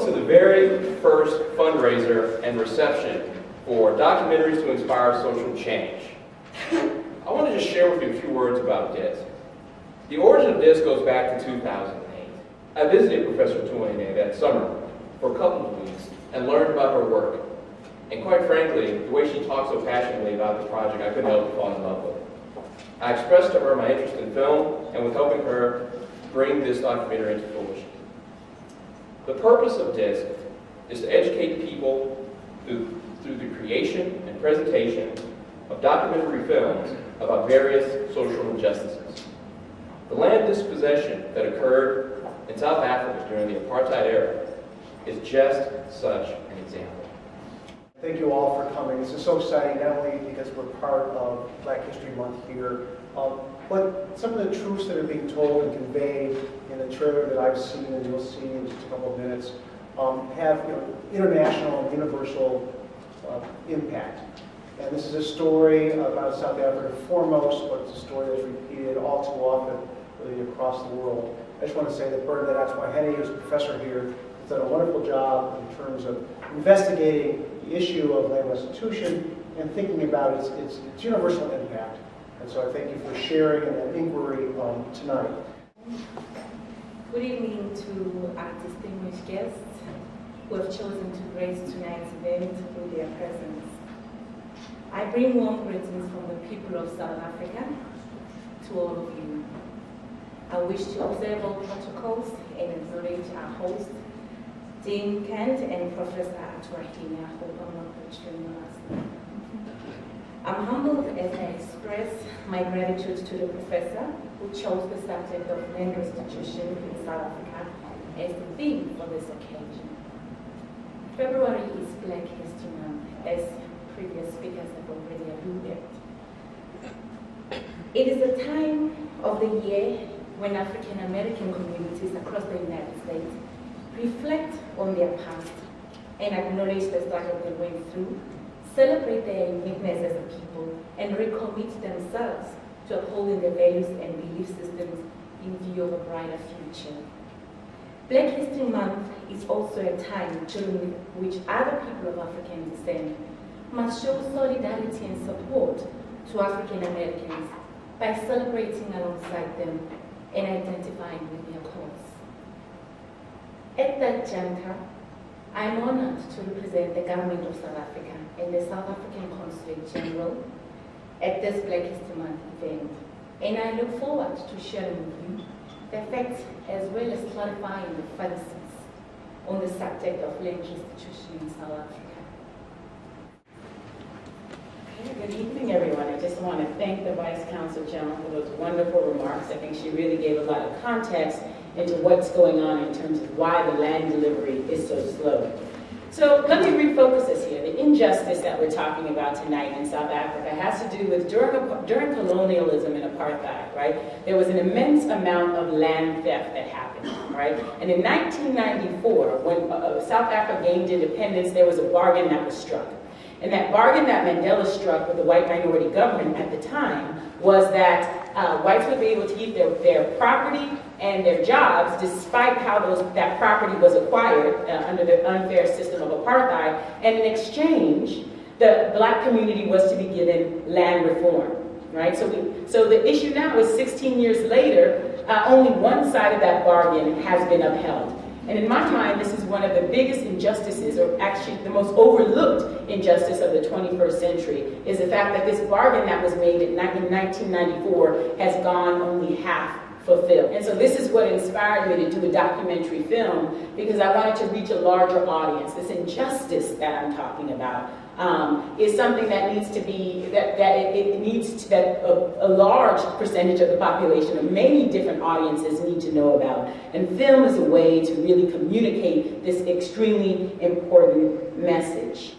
Welcome to the very first fundraiser and reception for Documentaries to Inspire Social Change. I want to just share with you a few words about DISC. The origin of DISC goes back to 2008. I visited Professor Tuane that summer for a couple of weeks and learned about her work. And quite frankly, the way she talked so passionately about this project, I couldn't help but fall in love with it. I expressed to her my interest in film and was helping her bring this documentary into fruition. The purpose of DISC is to educate people through the creation and presentation of documentary films about various social injustices. The land dispossession that occurred in South Africa during the apartheid era is just such an example. Thank you all for coming. This is so exciting, not only because we're part of Black History Month here, but some of the truths that are being told and conveyed in the trailer that I've seen and you'll see in just a couple of minutes have international and universal impact. And this is a story about South Africa foremost, but it's a story that's repeated all too often really across the world. I just want to say that Bernadette Atswaheni, who's a professor here, has done a wonderful job in terms of investigating the issue of land restitution and thinking about its universal impact. And so I thank you for sharing that inquiry tonight. Good evening to our distinguished guests who have chosen to grace tonight's event with their presence. I bring warm greetings from the people of South Africa to all of you. I wish to observe all protocols and acknowledge our host, Dean Kent and Professor Atswaheni. I hope I'm not butchering your last name. I'm humbled as I express my gratitude to the professor who chose the subject of land restitution in South Africa as the theme for this occasion. February is Black History Month, as previous speakers have already alluded. It is a time of the year when African American communities across the United States reflect on their past and acknowledge the struggle they went through, celebrate their uniqueness as a people, and recommit themselves to upholding their values and belief systems in view of a brighter future. Black History Month is also a time during which other people of African descent must show solidarity and support to African Americans by celebrating alongside them and identifying with their cause. At that juncture, I am honored to represent the government of South Africa and the South African Consulate General at this Black History Month event, and I look forward to sharing with you the facts as well as clarifying the fallacies on the subject of land restitution in South Africa. Good evening, everyone. I just want to thank the Vice Consul General for those wonderful remarks. I think she really gave a lot of context into what's going on in terms of why the land delivery is so slow. So let me refocus us here. The injustice that we're talking about tonight in South Africa has to do with during colonialism and apartheid, right? There was an immense amount of land theft that happened, right? And in 1994, when South Africa gained independence, there was a bargain that was struck. And that bargain that Mandela struck with the white minority government at the time was that whites would be able to keep their property and their jobs despite how that property was acquired under the unfair system of apartheid. And in exchange, the black community was to be given land reform, right? So the issue now is 16 years later, only one side of that bargain has been upheld. And in my mind, this is one of the biggest injustices, or actually the most overlooked injustice of the 21st century, is the fact that this bargain that was made in 1994 has gone only half fulfilled. And so this is what inspired me to do a documentary film, because I wanted to reach a larger audience. This injustice that I'm talking about is something that needs to be, that a large percentage of the population of many different audiences need to know about. And film is a way to really communicate this extremely important message.